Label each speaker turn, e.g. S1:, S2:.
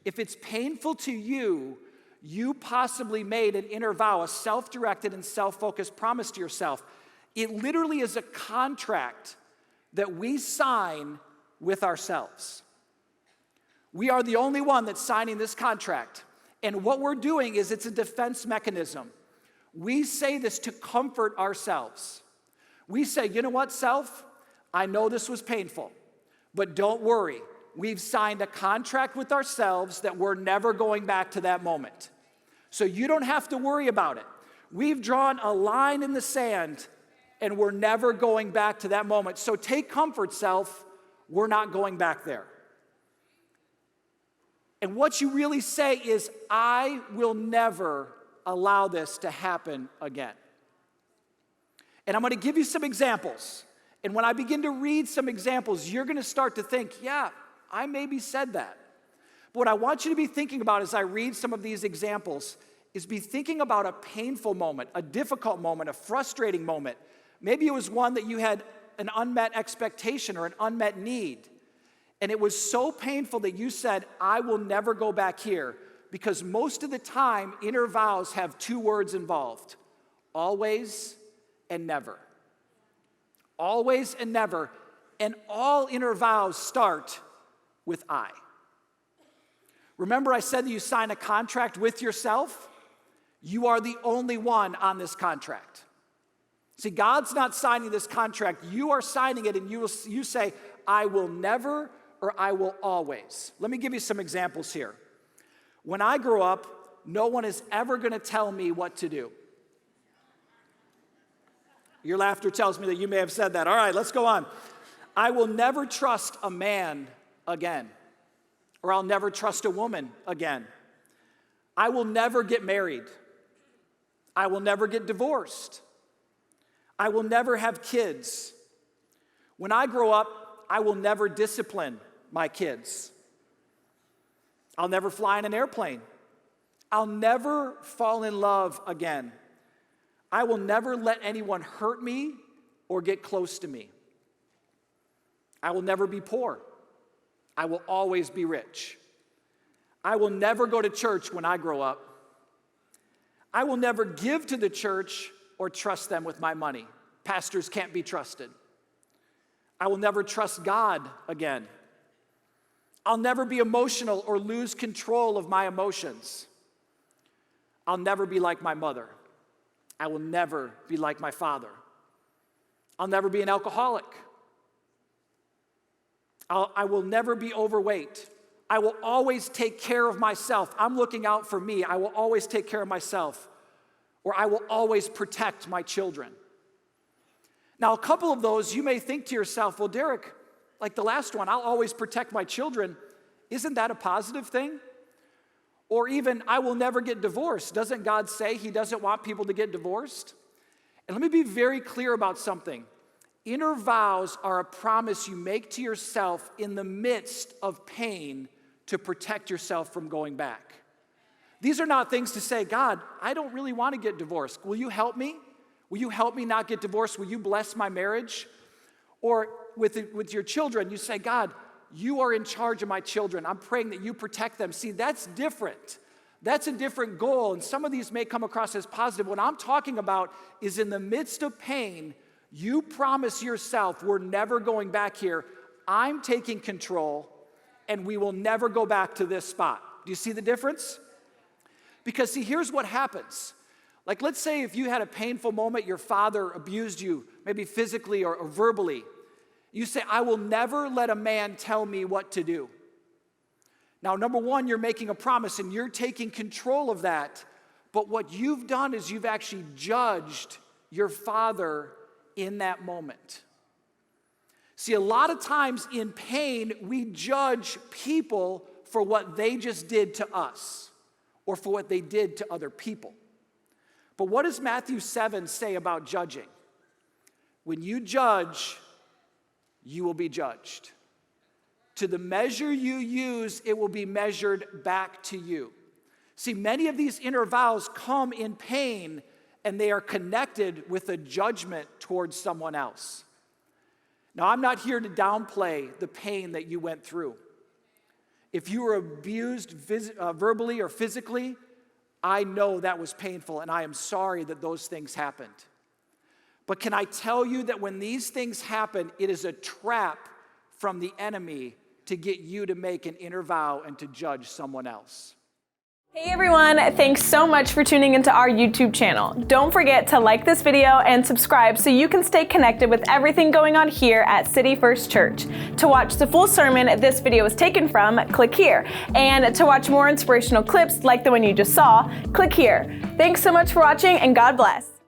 S1: If it's painful to you, you possibly made an inner vow, a self-directed and self-focused promise to yourself. It literally is a contract that we sign with ourselves. We are the only one that's signing this contract. And what we're doing is it's a defense mechanism. We say this to comfort ourselves. We say, you know what, self? I know this was painful, but don't worry. We've signed a contract with ourselves that we're never going back to that moment. So you don't have to worry about it. We've drawn a line in the sand, and we're never going back to that moment. So take comfort, self. We're not going back there. And what you really say is, I will never allow this to happen again. And I'm going to give you some examples. And when I begin to read some examples, you're going to start to think, yeah, I maybe said that. But what I want you to be thinking about as I read some of these examples is be thinking about a painful moment, a difficult moment, a frustrating moment. Maybe it was one that you had an unmet expectation or an unmet need. And it was so painful that you said, I will never go back here. Because most of the time, inner vows have two words involved: always and never. Always and never. And all inner vows start with I. Remember I said that you sign a contract with yourself? You are the only one on this contract. See, God's not signing this contract. You are signing it, and you say, I will never or I will always. Let me give you some examples here. When I grow up, no one is ever going to tell me what to do. Your laughter tells me that you may have said that. All right, let's go on. I will never trust a man again, or I'll never trust a woman again. I will never get married. I will never get divorced. I will never have kids. When I grow up, I will never discipline my kids. I'll never fly in an airplane. I'll never fall in love again. I will never let anyone hurt me or get close to me. I will never be poor. I will always be rich. I will never go to church when I grow up. I will never give to the church or trust them with my money. Pastors can't be trusted. I will never trust God again. I'll never be emotional or lose control of my emotions. I'll never be like my mother. I will never be like my father. I'll never be an alcoholic. I will never be overweight. I will always take care of myself. I'm looking out for me. I will always take care of myself. Or I will always protect my children. Now, a couple of those, you may think to yourself, well, Derek, like the last one, I'll always protect my children. Isn't that a positive thing? Or even, I will never get divorced. Doesn't God say He doesn't want people to get divorced? And let me be very clear about something. Inner vows are a promise you make to yourself in the midst of pain to protect yourself from going back. These are not things to say, God, I don't really want to get divorced. Will you help me? Will you help me not get divorced? Will you bless my marriage? Or with your children, you say, God, you are in charge of my children. I'm praying that you protect them. See, that's different. That's a different goal, and some of these may come across as positive. What I'm talking about is in the midst of pain, you promise yourself, we're never going back here. I'm taking control, and we will never go back to this spot. Do you see the difference? Because, see, here's what happens. Like, let's say if you had a painful moment, your father abused you, maybe physically or verbally. You say, I will never let a man tell me what to do. Now, number one, you're making a promise, and you're taking control of that. But what you've done is you've actually judged your father in that moment. See, a lot of times in pain, we judge people for what they just did to us or for what they did to other people. But what does Matthew 7 say about judging? When you judge, you will be judged. To the measure you use, it will be measured back to you. See, many of these inner vows come in pain, and they are connected with a judgment towards someone else. Now, I'm not here to downplay the pain that you went through. If you were abused verbally or physically, I know that was painful, and I am sorry that those things happened. But can I tell you that when these things happen, it is a trap from the enemy to get you to make an inner vow and to judge someone else.
S2: Hey everyone, thanks so much for tuning into our YouTube channel. Don't forget to like this video and subscribe so you can stay connected with everything going on here at City First Church. To watch the full sermon this video is taken from, click here. And to watch more inspirational clips like the one you just saw, click here. Thanks so much for watching and God bless.